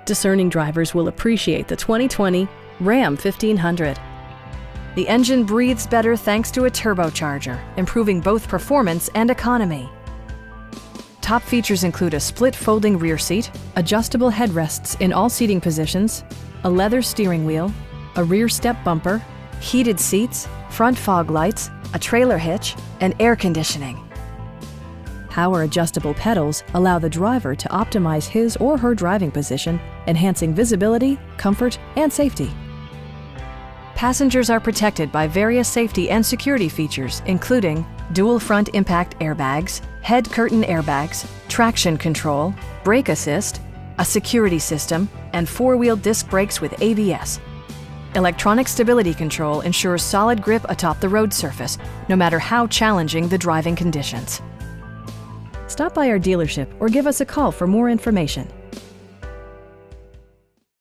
Discerning drivers will appreciate the 2020 Ram 1500. The engine breathes better thanks to a turbocharger, improving both performance and economy. Top features include a split folding rear seat, adjustable headrests in all seating positions, a leather steering wheel, a rear step bumper, heated seats, front fog lights, a trailer hitch, and air conditioning. Power adjustable pedals allow the driver to optimize his or her driving position, enhancing visibility, comfort, and safety. Passengers are protected by various safety and security features, including dual front impact airbags, head curtain airbags, traction control, brake assist, a security system, and four-wheel disc brakes with ABS. Electronic stability control ensures solid grip atop the road surface, no matter how challenging the driving conditions. Stop by our dealership or give us a call for more information.